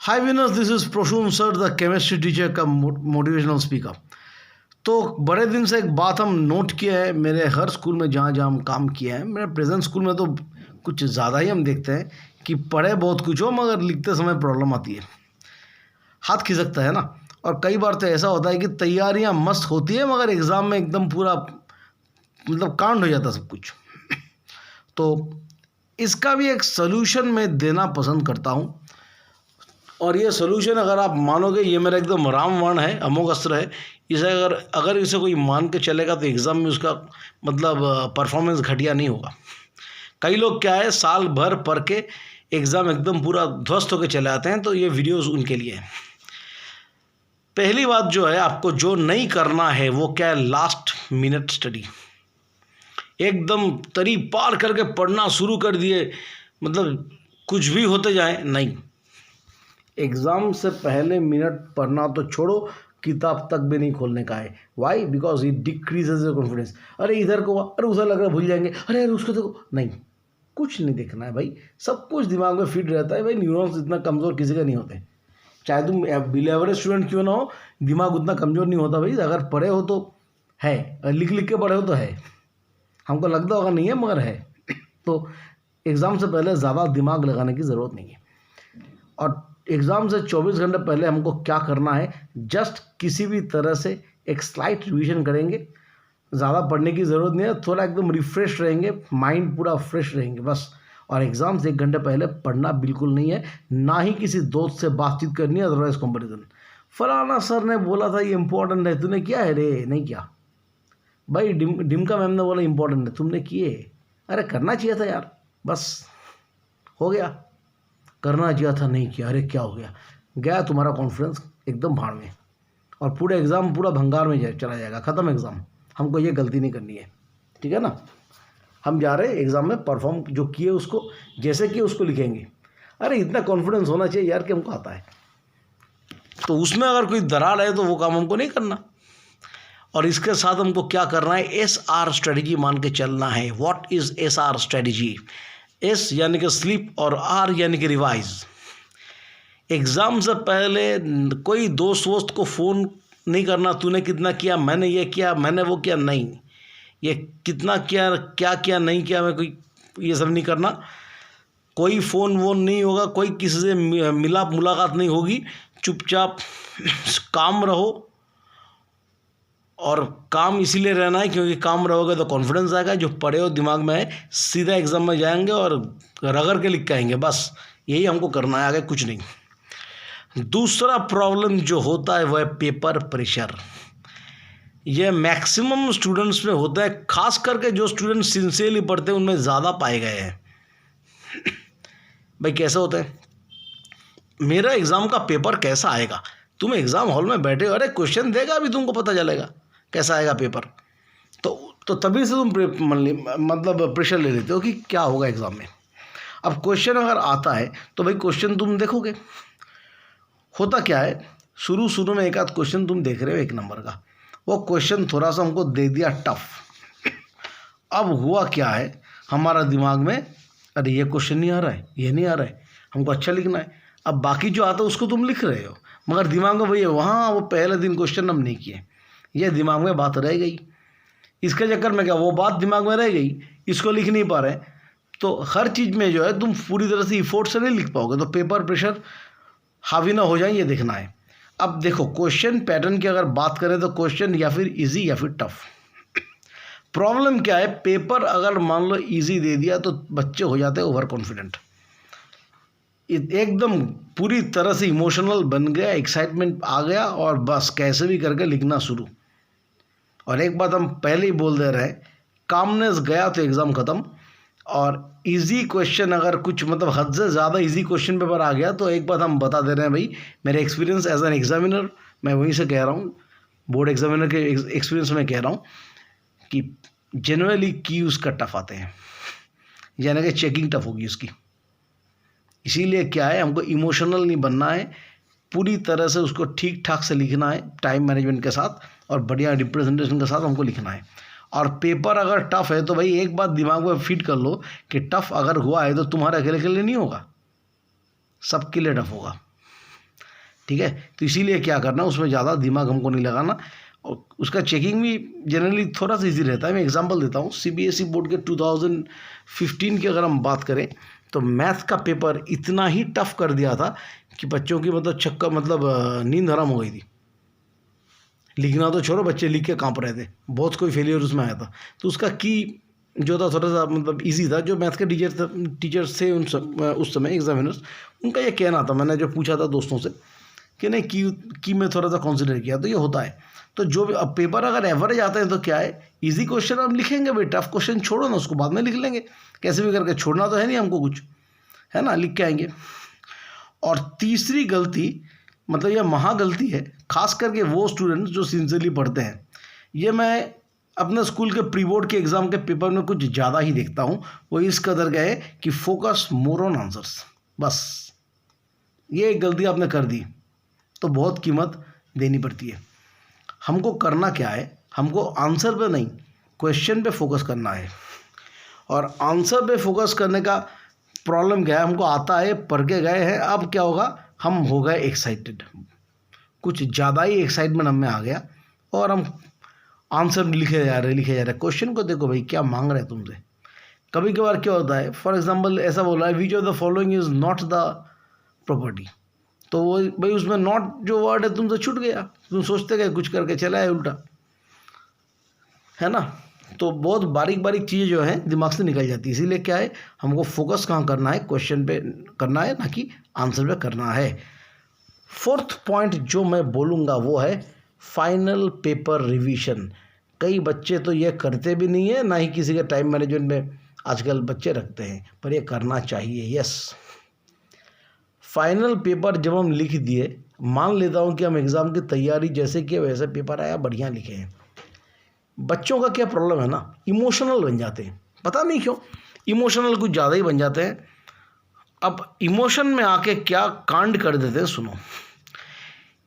Hi winners, this is Proshun sir, the chemistry teacher का motivational speaker. तो बड़े दिन से एक बात हम नोट किया है मेरे हर स्कूल में जहाँ जहाँ हम काम किया है। मेरे प्रेजेंट स्कूल में तो कुछ ज़्यादा ही हम देखते हैं कि पढ़े बहुत कुछ हो मगर लिखते समय प्रॉब्लम आती है, हाथ खिसकता है ना। और कई बार तो ऐसा होता है कि तैयारियाँ मस्त होती है मगर एग्ज़ाम में एकदम पूरा मतलब कांड हो जाता सब कुछ। तो इसका भी एक सलूशन मैं देना पसंद करता हूँ। और ये सोल्यूशन अगर आप मानोगे, ये मेरा एकदम रामबाण है, अमोघ अस्त्र है। इसे अगर इसे कोई मान के चलेगा तो एग्ज़ाम में उसका मतलब परफॉर्मेंस घटिया नहीं होगा। कई लोग क्या है, साल भर पढ़ के एग्ज़ाम एकदम पूरा ध्वस्त होकर चले आते हैं, तो ये वीडियोस उनके लिए है। पहली बात जो है, आपको जो नहीं करना है वो क्या है, लास्ट मिनट स्टडी। एकदम तरी पार करके पढ़ना शुरू कर दिए, मतलब कुछ भी होते जाए, नहीं। एग्ज़ाम से पहले मिनट पढ़ना तो छोड़ो, किताब तक भी नहीं खोलने का है। Why? Because it decreases your confidence. अरे इधर को, अरे उधर लग रहा है भूल जाएंगे, अरे उसको देखो, नहीं, कुछ नहीं देखना है भाई। सब कुछ दिमाग में फिट रहता है भाई। न्यूरॉन्स इतना कमज़ोर किसी का नहीं होते, चाहे तुम बिलो एवरेज स्टूडेंट क्यों ना हो, दिमाग उतना कमज़ोर नहीं होता भाई। अगर पढ़े हो तो है, लिख लिख के पढ़े हो तो है। हमको लगता होगा नहीं है मगर है। तो एग्ज़ाम से पहले ज़्यादा दिमाग लगाने की ज़रूरत नहीं है। और एग्ज़ाम से 24 घंटे पहले हमको क्या करना है, जस्ट किसी भी तरह से एक स्लाइट रिवीजन करेंगे। ज़्यादा पढ़ने की ज़रूरत नहीं है, थोड़ा एकदम रिफ़्रेश रहेंगे, माइंड पूरा फ्रेश रहेंगे बस। और एग्ज़ाम से 1 घंटे पहले पढ़ना बिल्कुल नहीं है, ना ही किसी दोस्त से बातचीत करनी है, अदरवाइज कंपैरिजन। फलाना सर ने बोला था ये इंपॉर्टेंट है, तूने किया है रे? नहीं किया भाई। डिमका मैम ने बोला इंपॉर्टेंट है, तुमने किए? अरे करना चाहिए था यार, बस हो गया। करना चाहिए था, नहीं किया, अरे क्या हो गया? गया तुम्हारा कॉन्फिडेंस एकदम भाड़ में, और पूरे एग्ज़ाम पूरा भंगार में चला जाएगा, ख़त्म एग्ज़ाम। हमको ये गलती नहीं करनी है, ठीक है ना। हम जा रहे हैं एग्ज़ाम में परफॉर्म जो किए उसको जैसे कि उसको लिखेंगे। अरे इतना कॉन्फिडेंस होना चाहिए यार कि हमको आता है। तो उसमें अगर कोई दरार है तो वो काम हमको नहीं करना। और इसके साथ हमको क्या करना है, SR स्ट्रेटजी मान के चलना है। What is SR strategy? S यानी कि स्लीप और R यानी कि रिवाइज। एग्ज़ाम से पहले कोई दोस्त वोस्त को फ़ोन नहीं करना, तूने कितना किया, मैंने ये किया, मैंने वो किया, नहीं। ये कितना किया, क्या किया, नहीं किया, मैं कोई ये सब नहीं करना। कोई फ़ोन वोन नहीं होगा, कोई किसी से मिला मुलाकात नहीं होगी। चुपचाप काम रहो। और काम इसीलिए रहना है क्योंकि काम रहोगे तो कॉन्फिडेंस आएगा। जो पढ़े हो दिमाग में है, सीधा एग्ज़ाम में जाएंगे और रगड़ के लिख के आएंगे, बस यही हमको करना है, आगे कुछ नहीं। दूसरा प्रॉब्लम जो होता है वो है पेपर प्रेशर। ये मैक्सिमम स्टूडेंट्स में होता है, खास करके जो स्टूडेंट सिंसियरली पढ़ते हैं उनमें ज़्यादा पाए गए हैं। भाई कैसे होता है, मेरा एग्ज़ाम का पेपर कैसा आएगा? तुम एग्ज़ाम हॉल में बैठे हो, अरे क्वेश्चन देगा अभी तुमको पता चलेगा कैसा आएगा पेपर। तो तभी से तुम मतलब प्रेशर ले लेते हो कि क्या होगा एग्ज़ाम में। अब क्वेश्चन अगर आता है तो भाई क्वेश्चन तुम देखोगे। होता क्या है, शुरू में एक आध क्वेश्चन तुम देख रहे हो 1 नंबर का, वो क्वेश्चन थोड़ा सा हमको दे दिया टफ। अब हुआ क्या है हमारा दिमाग में, अरे ये क्वेश्चन नहीं आ रहा है, ये नहीं आ रहा है, हमको अच्छा लिखना है। अब बाकी जो आता है उसको तुम लिख रहे हो मगर दिमाग में भैया वहाँ वो पहले दिन क्वेश्चन हम नहीं किए, ये दिमाग में बात रह गई। इसके चक्कर में क्या, वो बात दिमाग में रह गई, इसको लिख नहीं पा रहे। तो हर चीज़ में जो है तुम पूरी तरह से इफोर्ट से नहीं लिख पाओगे, तो पेपर प्रेशर हावी ना हो जाए, ये देखना है। अब देखो क्वेश्चन पैटर्न की अगर बात करें तो क्वेश्चन या फिर इजी या फिर टफ। प्रॉब्लम क्या है, पेपर अगर मान लो इजी दे दिया तो बच्चे हो जाते हैं ओवर कॉन्फिडेंट, एकदम पूरी तरह से इमोशनल बन गया, एक्साइटमेंट आ गया और बस कैसे भी करके लिखना शुरू। और एक बात हम पहले ही बोल दे रहे हैं, कामनेस गया तो एग्ज़ाम ख़त्म। और इजी क्वेश्चन अगर कुछ मतलब हद से ज़्यादा इजी क्वेश्चन पेपर आ गया तो एक बात हम बता दे रहे हैं भाई, मेरे एक्सपीरियंस एज एन एग्जामिनर, मैं वहीं से कह रहा हूँ, बोर्ड एग्जामिनर के एक्सपीरियंस में कह रहा हूँ कि जनरली की उसका टफ आते हैं, यानी कि चेकिंग टफ होगी उसकी। इसीलिए क्या है, हमको इमोशनल नहीं बनना है, पूरी तरह से उसको ठीक ठाक से लिखना है, टाइम मैनेजमेंट के साथ और बढ़िया रिप्रेजेंटेशन के साथ हमको लिखना है। और पेपर अगर टफ है तो भाई एक बात दिमाग में फिट कर लो कि टफ अगर हुआ है तो तुम्हारे अकेले के लिए नहीं होगा, सबके लिए टफ होगा। ठीक है। तो इसीलिए क्या करना, उसमें ज़्यादा दिमाग हमको नहीं लगाना, और उसका चेकिंग भी जनरली थोड़ा सा इजी रहता है। मैं एग्जांपल देता हूँ, सीबीएसई बोर्ड के 2015 की अगर हम बात करें तो मैथ का पेपर इतना ही टफ कर दिया था कि बच्चों की नींद हराम हो गई थी। लिखना तो छोड़ो, बच्चे लिख के काँप रहे थे, बहुत कोई फेलियर उसमें आया था। तो उसका की जो था थोड़ा सा इजी था। जो मैथ के टीचर्स थे उस समय एग्जामिनर्स, उनका ये कहना था, मैंने जो पूछा था दोस्तों से कि नहीं की में थोड़ा सा कंसिडर किया, तो ये होता है। तो जो भी अब पेपर अगर एवरेज आते हैं तो क्या है, इजी क्वेश्चन हम लिखेंगे भाई, टफ क्वेश्चन छोड़ो ना, उसको बाद में लिख लेंगे, कैसे भी करके, छोड़ना तो है नहीं हमको कुछ, है ना, लिख के आएंगे। और तीसरी गलती, यह महागलती है, खास करके वो स्टूडेंट्स जो सिंसियरली पढ़ते हैं। ये मैं अपने स्कूल के प्री बोर्ड के एग्ज़ाम के पेपर में कुछ ज़्यादा ही देखता हूँ। वो इस कदर गए कि फोकस मोर ऑन आंसर्स, बस ये एक गलती आपने कर दी तो बहुत कीमत देनी पड़ती है। हमको करना क्या है, हमको आंसर पे नहीं, क्वेश्चन पे फोकस करना है। और आंसर पे फोकस करने का प्रॉब्लम क्या है, हमको आता है, पढ़ के गए हैं, अब क्या होगा, हम हो गए एक्साइटेड, कुछ ज़्यादा ही एक्साइटमेंट हम में आ गया और हम आंसर लिखे जा रहे। क्वेश्चन को देखो भाई, क्या मांग रहे हैं तुमसे। कभी कभार क्या होता है, फॉर एग्जांपल ऐसा बोला है, which of the following is not the property, तो वो भाई उसमें नॉट जो वर्ड है तुमसे छूट गया, तुम सोचते गए, कुछ करके चला है उल्टा, है ना। तो बहुत बारीक बारीक चीज़ें जो हैं दिमाग से निकल जाती है। इसीलिए क्या है, हमको फोकस कहाँ करना है, क्वेश्चन पे करना है, ना कि आंसर पे करना है। फोर्थ पॉइंट जो मैं बोलूँगा वो है फाइनल पेपर रिवीजन। कई बच्चे तो ये करते भी नहीं है, ना ही किसी के टाइम मैनेजमेंट में आजकल बच्चे रखते हैं, पर ये करना चाहिए। यस, फाइनल पेपर जब हम लिख दिए, मान लेता हूँ कि हम एग्ज़ाम की तैयारी जैसे किए वैसे पेपर आया, बढ़िया लिखे हैं। बच्चों का क्या प्रॉब्लम है ना, इमोशनल बन जाते हैं, पता नहीं क्यों, इमोशनल कुछ ज़्यादा ही बन जाते हैं। अब इमोशन में आके क्या कांड कर देते हैं, सुनो।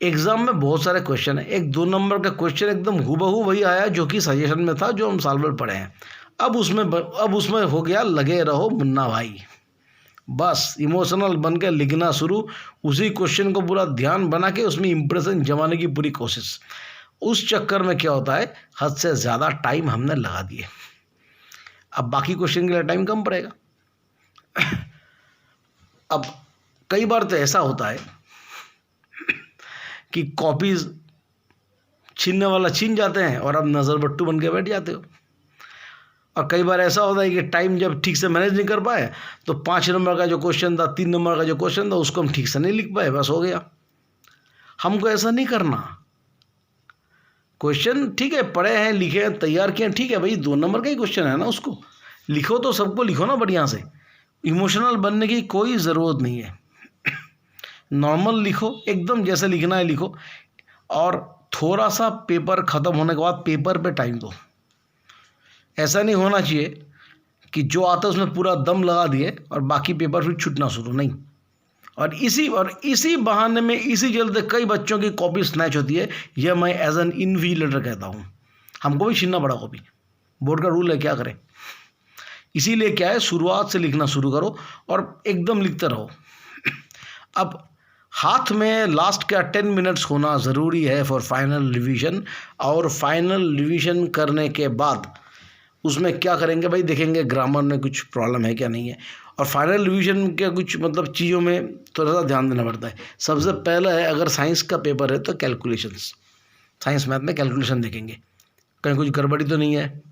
एग्ज़ाम में बहुत सारे क्वेश्चन है, एक 2 नंबर का क्वेश्चन एकदम हूबहू वही आया जो कि सजेशन में था, जो हम साल भर पढ़े हैं। अब उसमें हो गया लगे रहो मुन्ना भाई, बस इमोशनल बन के लिखना शुरू, उसी क्वेश्चन को पूरा ध्यान बना के उसमें इंप्रेशन जमाने की पूरी कोशिश। उस चक्कर में क्या होता है, हद से ज़्यादा टाइम हमने लगा दिए, अब बाकी क्वेश्चन के लिए टाइम कम पड़ेगा। अब कई बार तो ऐसा होता है कि कॉपीज छीनने वाला छीन जाते हैं और अब नज़र बट्टू बन के बैठ जाते हो। और कई बार ऐसा होता है कि टाइम जब ठीक से मैनेज नहीं कर पाए तो 5 नंबर का जो क्वेश्चन था, 3 नंबर का जो क्वेश्चन था, उसको हम ठीक से नहीं लिख पाए, बस हो गया। हमको ऐसा नहीं करना। क्वेश्चन ठीक है, पढ़े हैं, लिखे हैं, तैयार किए हैं, ठीक है भाई, 2 नंबर का ही क्वेश्चन है ना, उसको लिखो तो सबको लिखो ना बढ़िया से। इमोशनल बनने की कोई ज़रूरत नहीं है, नॉर्मल लिखो, एकदम जैसे लिखना है लिखो। और थोड़ा सा पेपर ख़त्म होने के बाद पेपर पे टाइम दो। ऐसा नहीं होना चाहिए कि जो आता है उसमें पूरा दम लगा दिए और बाकी पेपर फिर छूटना शुरू, नहीं। और इसी बहाने में, इसी चलते कई बच्चों की कॉपी स्नैच होती है। यह मैं एज एन इन्विजिलेटर कहता हूँ, हमको भी छीनना पड़ा कॉपी, बोर्ड का रूल है, क्या करें। इसीलिए क्या है, शुरुआत से लिखना शुरू करो और एकदम लिखते रहो। अब हाथ में लास्ट का 10 मिनट्स होना ज़रूरी है फॉर फाइनल रिवीजन। और फाइनल रिवीजन करने के बाद उसमें क्या करेंगे भाई, देखेंगे ग्रामर में कुछ प्रॉब्लम है क्या नहीं है। और फाइनल रिवीजन के कुछ चीज़ों में थोड़ा सा ध्यान देना पड़ता है। सबसे पहला है, अगर साइंस का पेपर है तो कैलकुलेशंस, साइंस मैथ में कैलकुलेशन देखेंगे, कहीं कुछ गड़बड़ी तो नहीं है,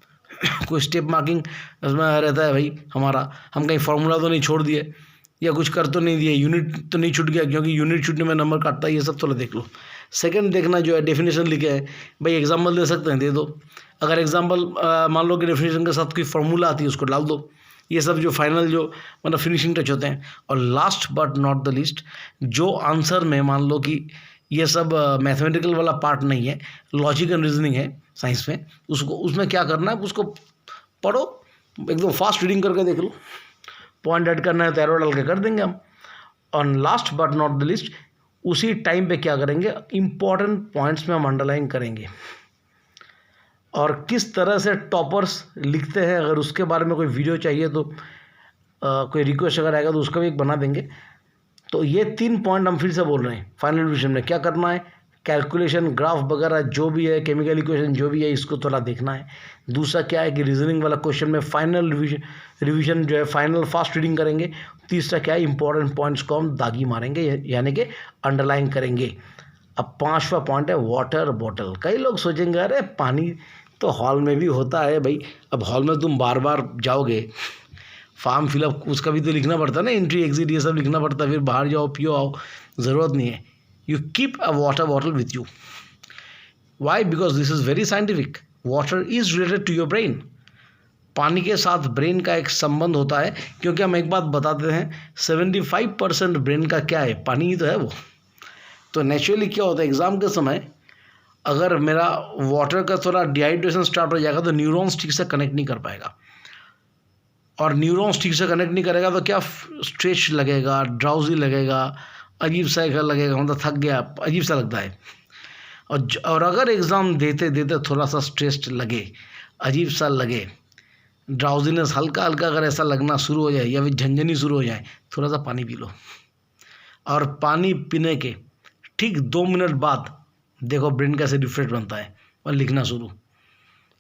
कोई स्टेप मार्किंग उसमें रहता है भाई हमारा, हम कहीं फार्मूला तो नहीं छोड़ दिए या कुछ कर तो नहीं दिए, यूनिट तो नहीं छूट गया, क्योंकि यूनिट छूटने में नंबर काटता है, ये सब थोड़ा देख लो। सेकंड देखना जो है, डेफिनेशन लिखे हैं भाई, एग्जाम्पल दे सकते हैं, दे दो। अगर एग्जाम्पल मान लो कि डेफिनेशन के साथ कोई फार्मूला आती है, उसको डाल दो। ये सब जो फाइनल जो फिनिशिंग टच होते हैं। और last but not the least, जो आंसर में मान लो कि ये सब मैथमेटिकल वाला पार्ट नहीं है, लॉजिक एंड रीजनिंग है साइंस में, उसमें क्या करना है, उसको पढ़ो, एकदम फास्ट रीडिंग करके देख लो, पॉइंट ऐड करना है तो एरो डाल के कर देंगे हम। और last but not the list, उसी टाइम पे क्या करेंगे, इंपॉर्टेंट पॉइंट्स में हम अंडरलाइन करेंगे। और किस तरह से टॉपर्स लिखते हैं, अगर उसके बारे में कोई वीडियो चाहिए तो कोई रिक्वेस्ट अगर आएगा तो उसका भी एक बना देंगे। तो ये 3 पॉइंट हम फिर से बोल रहे हैं। फाइनल रिविजन में क्या करना है, कैलकुलेशन, ग्राफ वगैरह जो भी है, केमिकल इक्वेशन जो भी है, इसको थोड़ा देखना है। दूसरा क्या है कि रीजनिंग वाला क्वेश्चन में फाइनल रिविजन जो है, फाइनल फास्ट रीडिंग करेंगे। तीसरा क्या है, इंपॉर्टेंट पॉइंट्स को हम दागी मारेंगे, यानी कि अंडरलाइन करेंगे। अब 5वां पॉइंट है वाटर बॉटल। कई लोग सोचेंगे अरे पानी तो हॉल में भी होता है भाई। अब हॉल में तुम बार बार जाओगे, फॉर्म फिलअप उसका भी तो लिखना पड़ता है ना, एंट्री एग्जिट ये सब लिखना पड़ता है, फिर बाहर जाओ पियो आओ, ज़रूरत नहीं है। You keep a water bottle with you. Why? Because this is very scientific. Water is related to your brain. पानी के साथ ब्रेन का एक संबंध होता है, क्योंकि हम एक बात बताते हैं, 75% ब्रेन का क्या है, पानी ही तो है वो। तो नेचुरली क्या होता है, एग्ज़ाम के समय अगर मेरा वाटर का थोड़ा डिहाइड्रेशन स्टार्ट हो जाएगा तो न्यूरॉन्स ठीक से कनेक्ट नहीं कर पाएगा, और न्यूरॉन्स ठीक से कनेक्ट नहीं करेगा तो क्या, स्ट्रेच लगेगा, ड्राउजी लगेगा, अजीब सा लगेगा, मतलब थक गया, अजीब सा लगता है। और अगर एग्ज़ाम देते देते थोड़ा सा स्ट्रेस लगे, अजीब सा लगे, ड्राउजीनेस हल्का हल्का अगर ऐसा लगना शुरू हो जाए या फिर झंझनी शुरू हो जाए, थोड़ा सा पानी पी लो। और पानी पीने के ठीक 2 मिनट बाद देखो ब्रेन कैसे रिफ्रेश बनता है, और लिखना शुरू।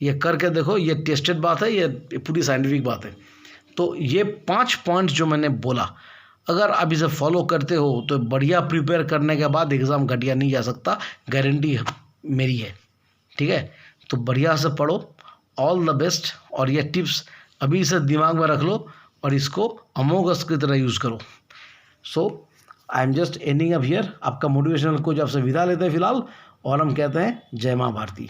ये करके देखो, ये टेस्टेड बात है, ये पूरी साइंटिफिक बात है। तो ये 5 पॉइंट्स जो मैंने बोला, अगर आप इसे फॉलो करते हो तो बढ़िया प्रिपेयर करने के बाद एग्ज़ाम घटिया नहीं जा सकता, गारंटी मेरी है। ठीक है, तो बढ़िया से पढ़ो, ऑल द बेस्ट। और ये टिप्स अभी से दिमाग में रख लो और इसको अमोघ अस्त्र की तरह यूज़ करो। So I am just ending up here. आपका मोटिवेशनल कोच आपसे विदा लेते हैं फिलहाल, और हम कहते हैं जय माँ भारती।